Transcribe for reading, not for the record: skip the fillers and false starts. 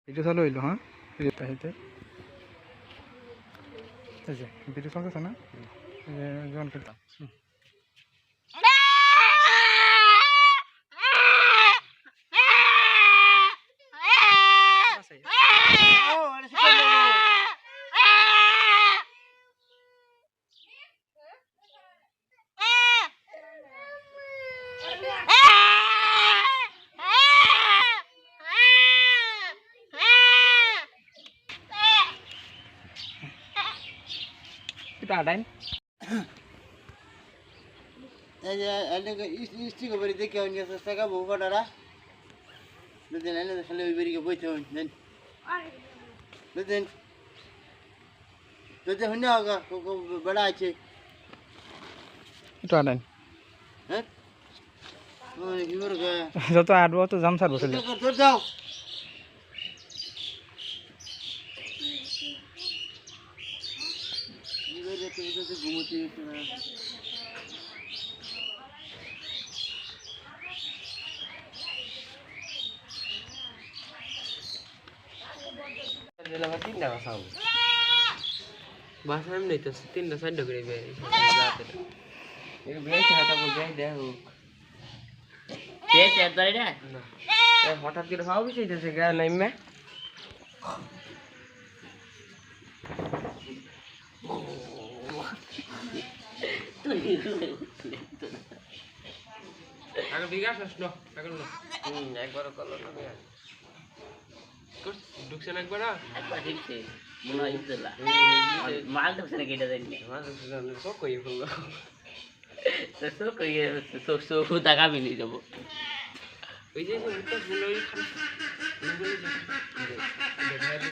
Video চালু হইলো হ্যাঁ ভিডিওটা হইতে এই যে ভিডিও চলতেছে না এই যে যেমন করতাম kita adain aja ada ke istri ke beri dek yang biasa saya kamu pada dah betul ada kalau beri ke boy tuh dan betul betul hendak agak kau bela aja itu adain hah oh gimana ke যত আডব তো জাম সার বসে তোর যাও 이거를 또 이것도 고무줄 있구나 Dalam hati nggak tahu. Bahasa mana itu? Tindak sadar gede be. Ini biasa kata gue biasa dah. biasa tadi dah হঠাৎ করে খাওয়া বেশি দিতেছে গা নাইমে আগে বিকাশ আসলো এখন না একবার করলো না বিকাশ ঢুকছে না একবার একবার ঠিকছে মনে হয় ইতলা মাল ঢুকছে না কেটে দেন মাল ঢুকছে না সব কই ফেললো তো সো কই সো টাকা বিনি যাব ওই যে উত্তর বলে ওই